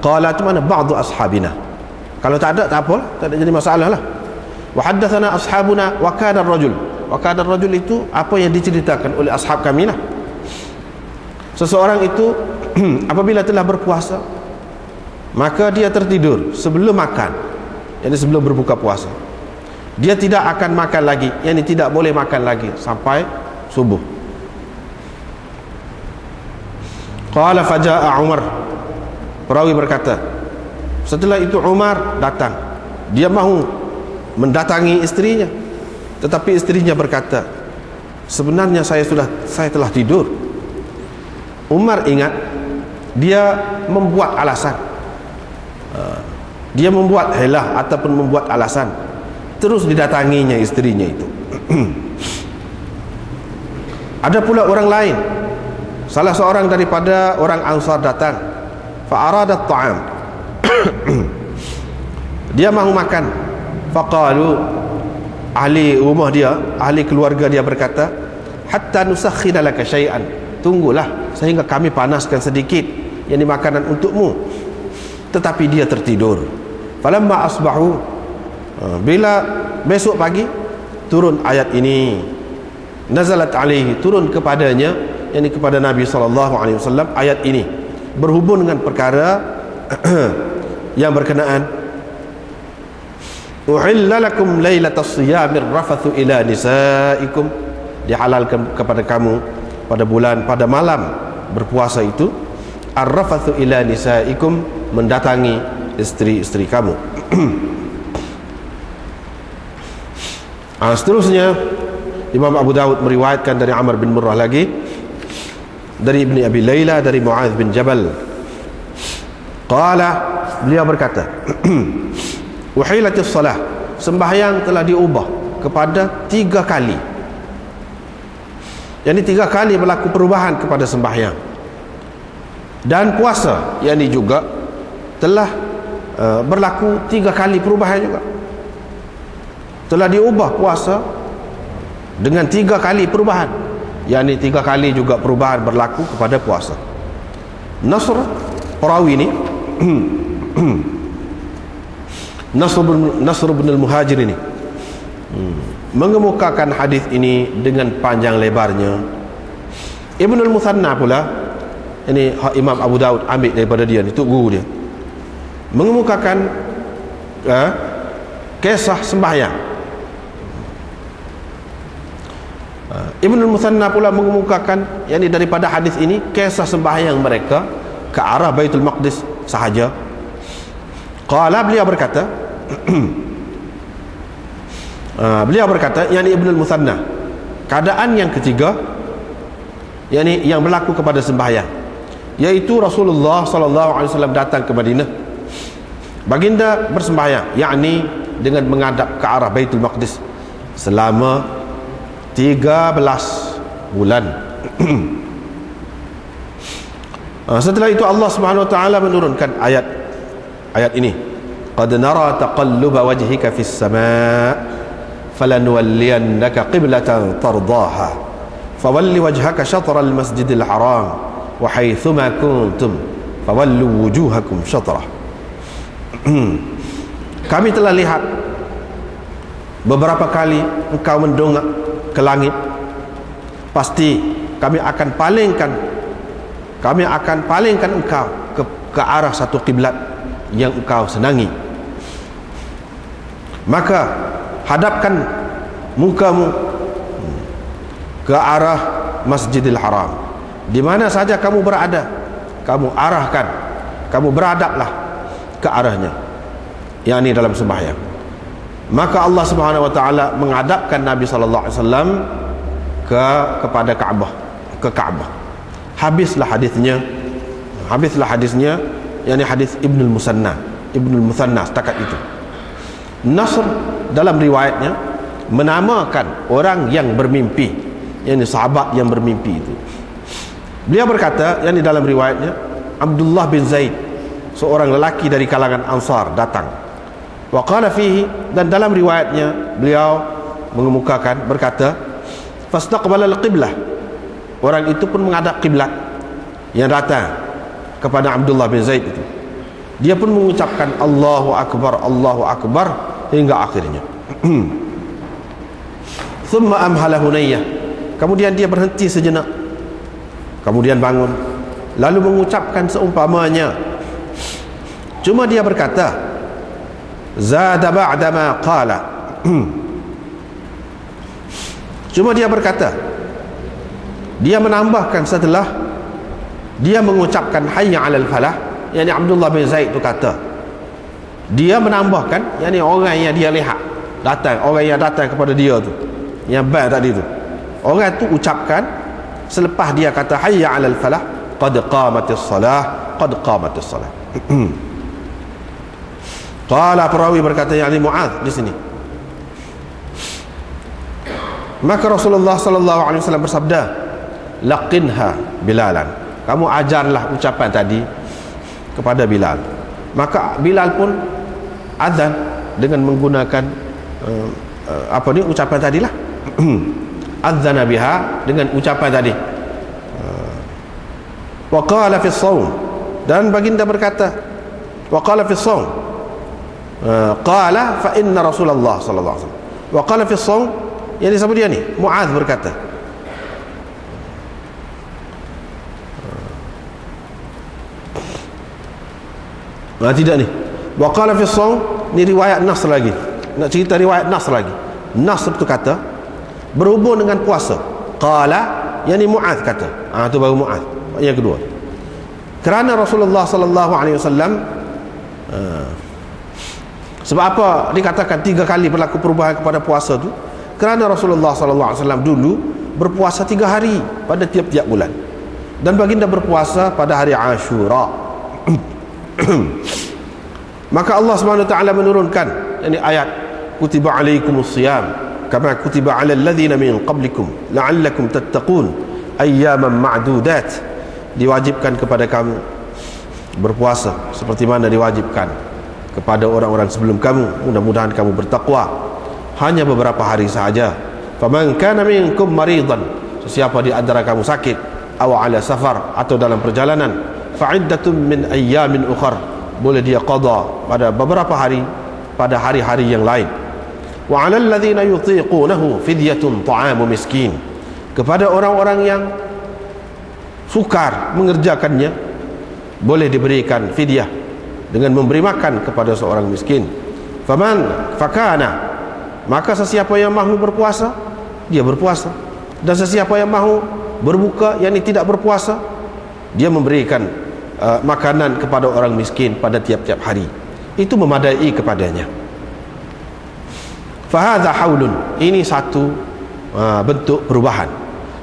Qala tu mana ba'du ashabina. Kalau tak ada tak apa, tak ada jadi masalah lah. Wa haddatsana ashabuna wa kana ar-rajul. Wa kana ar-rajul itu apa yang diceritakan oleh ashab kami lah. Seseorang itu apabila telah berpuasa, maka dia tertidur sebelum makan, yakni sebelum berbuka puasa. Dia tidak akan makan lagi, yakni tidak boleh makan lagi sampai subuh. Qala faja'a Umar. Perawi berkata, setelah itu Umar datang. Dia mahu mendatangi istrinya, tetapi istrinya berkata, sebenarnya saya telah tidur. Umar ingat, dia membuat alasan, dia membuat helah ataupun membuat alasan, terus didatanginya istrinya itu. Ada pula orang lain, salah seorang daripada orang Ansar datang, fa'aradat ta'am. Dia mahu makan. Faqalu, ahli rumah dia, ahli keluarga dia berkata, hatta nusakhkhina laka syai'an, tunggulah sehingga kami panaskan sedikit yakni makanan untukmu. Tetapi dia tertidur. Falamma asbahu, bila besok pagi turun ayat ini, nazalat alaihi, turun kepadanya, yakni kepada Nabi SAW ayat ini berhubung dengan perkara yang berkenaan. Uhilla lakum lailatas siyamir rafathu ila nisaikum, dihalalkan kepada kamu pada bulan, pada malam berpuasa itu, ar-rafathu ila nisaikum, mendatangi istri-istri kamu. Seterusnya Imam Abu Dawud meriwayatkan dari Amr bin Murrah lagi, dari Ibni Abi Layla, dari Mu'adz bin Jabal. Qala, beliau berkata, wahilatis salah, sembahyang telah diubah kepada 3 kali. Yang 3 kali berlaku perubahan kepada sembahyang. Dan puasa, yang ini juga telah berlaku 3 kali perubahan juga. Telah diubah puasa dengan 3 kali perubahan, yakni 3 kali juga perubahan berlaku kepada puasa. Perawi ini Nasr bin al-Muhajir ini mengemukakan hadis ini dengan panjang lebarnya. Ibn al-Muthanna pula, ini Imam Abu Dawud ambil daripada dia, itu guru dia, mengemukakan kisah sembahyang. Ibn al-Muthanna pula mengemukakan, yakni daripada hadis ini, kisah sembahyang mereka ke arah Baitul Maqdis sahaja. Qala, beliau berkata, beliau berkata, yakni Ibn al-Muthanna, keadaan yang ketiga, yakni yang berlaku kepada sembahyang, yaitu Rasulullah SAW datang ke Madinah. Baginda bersembahyang, yakni dengan menghadap ke arah Baitul Maqdis selama 13 bulan. Setelah itu Allah Subhanahu wa taala menurunkan ayat ini, qad nara taqalluba wajhika fis samaa falanuwalliyannaka qiblatan tardaha fawalli wajhaka syatral masjidil haram wa haitsuma kuntum fawallu wujuhakum syatrah. Kami telah lihat beberapa kali engkau mendongak ke langit, pasti kami akan palingkan engkau ke arah satu kiblat yang engkau senangi. Maka hadapkan mukamu ke arah Masjidil Haram, di mana saja kamu berada, kamu arahkan, kamu beradaplah ke arahnya, yakni dalam sembahyang. Maka Allah Subhanahu wa taala menghadapkan Nabi sallallahu alaihi wasallam kepada Kaabah, ke Kaabah. Habislah hadisnya, yakni hadis Ibnul Muthanna setakat itu. Nasr dalam riwayatnya menamakan orang yang bermimpi, yakni sahabat yang bermimpi itu. Beliau berkata, yakni dalam riwayatnya, Abdullah bin Zaid, seorang lelaki dari kalangan Ansar datang. Wa qala fihi, dan dalam riwayatnya beliau mengemukakan, berkata, fastaqbala al-qiblah, orang itu pun menghadap kiblat yang datang kepada Abdullah bin Zaid itu. Dia pun mengucapkan Allahu Akbar hingga akhirnya. Thumma amhala hunayyah. Kemudian dia berhenti sejenak, kemudian bangun, lalu mengucapkan seumpamanya. Cuma dia berkata, zada ba'da ma qala. Cuma dia berkata, dia menambahkan setelah dia mengucapkan hayya 'alal falah. Yani Abdullah bin Zaid itu kata, dia menambahkan, yani orang yang dia lihat datang, orang yang datang kepada dia tu, yang baik tadi tu, orang tu ucapkan selepas dia kata hayya 'alal falah, qad qamatis salah, qad qamatis salah. Qala perawi berkata, yani Mu'adz di sini. Maka Rasulullah sallallahu alaihi wasallam bersabda, laqinha Bilalan. Kamu ajarlah ucapan tadi kepada Bilal. Maka Bilal pun azan dengan menggunakan ucapan tadilah. Adzana biha, dengan ucapan tadi. Wa qala fi shaum, dan baginda berkata, wa qala fi shaum, qala fa inna Rasulullah sallallahu alaihi wasallam, wa qala fi shaum, yani siapa dia ni? Mu'adz berkata. Tidak ni. Wa qala fi shaum, ni riwayat nas lagi. Nak cerita riwayat nas lagi. Nas itu kata berhubung dengan puasa. Qala, yani Mu'adz kata. Itu baru Mu'adz. Yang kedua. Kerana Rasulullah sallallahu alaihi wasallam, sebab apa dikatakan 3 kali berlaku perubahan kepada puasa tu? Kerana Rasulullah sallallahu alaihi wasallam dulu berpuasa 3 hari pada tiap-tiap bulan, dan baginda berpuasa pada hari Ashura. Maka Allah Subhanahu wa taala menurunkan ini ayat, kutiba alaikumus shiyam kama kutiba alal ladzina min qablikum la'allakum tattaqun ayyaman ma'dudat. Diwajibkan kepada kamu berpuasa seperti mana diwajibkan kepada orang-orang sebelum kamu, mudah-mudahan kamu bertakwa. Hanya beberapa hari sahaja. Faman kana minkum maridan, sesiapa di antara kamu sakit, aw ala safar, atau dalam perjalanan, fa'iddatun min ayyamin ukhar, boleh dia qada pada beberapa hari pada hari-hari yang lain. Wa 'alal ladzina yutiqunahu fidyatun ta'amu miskin, kepada orang-orang yang sukar mengerjakannya boleh diberikan fidyah dengan memberi makan kepada seorang miskin. Faman fakana, maka sesiapa yang mahu berpuasa dia berpuasa, dan sesiapa yang mahu berbuka, yakni tidak berpuasa, dia memberikan makanan kepada orang miskin pada tiap-tiap hari. Itu memadai kepadanya. Fahadha haulun, ini satu bentuk perubahan.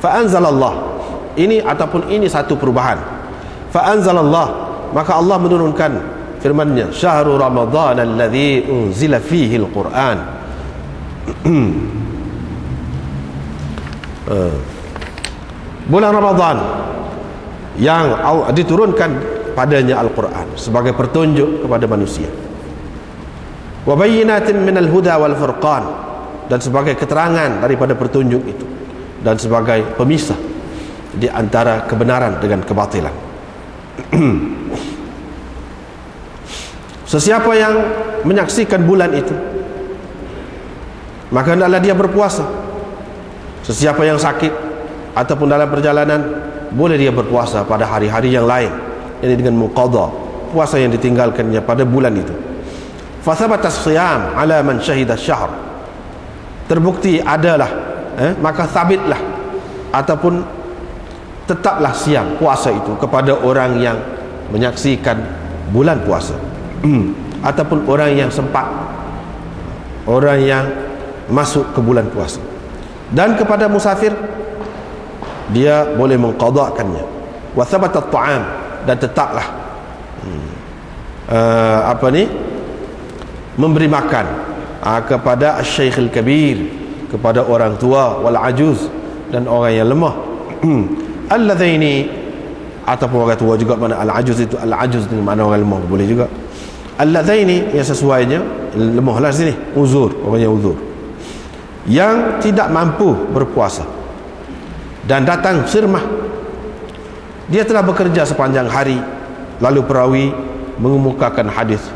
Fa'anzalallah, ini ataupun ini satu perubahan. Fa'anzalallah, maka Allah menurunkan firman-Nya, syahrul ramadhan alladzi unzila fihi al-Qur'an. Bulan Ramadan yang diturunkan padanya Al-Quran sebagai petunjuk kepada manusia. Wa bayyinatin minal huda wal furqan, dan sebagai keterangan daripada petunjuk itu, dan sebagai pemisah di antara kebenaran dengan kebatilan. Sesiapa yang menyaksikan bulan itu, maka hendaklah dia berpuasa. Sesiapa yang sakit ataupun dalam perjalanan, boleh dia berpuasa pada hari-hari yang lain, ini dengan muqadha puasa yang ditinggalkannya pada bulan itu. Fa thabata as-siyam ala man syahida asy-syahr, terbukti adalah maka sabitlah ataupun tetaplah siam puasa itu kepada orang yang menyaksikan bulan puasa, ataupun orang yang sempat, orang yang masuk ke bulan puasa. Dan kepada musafir, dia boleh mengqadhakannya. Wa thabata at-ta'am, dan tetaplah memberi makan kepada asy-syaikhul kabir, kepada orang tua, wal ajuz, dan orang yang lemah. Alladzaini, ataupun orang tua juga, mana al-ajuz itu, al-ajuz dengan makna orang lemah boleh juga. Alladzaini, yang sesuainya lemahlah sini, uzur, orang yang uzur, yang tidak mampu berpuasa dan datang sirmah, dia telah bekerja sepanjang hari, lalu perawi mengemukakan hadis.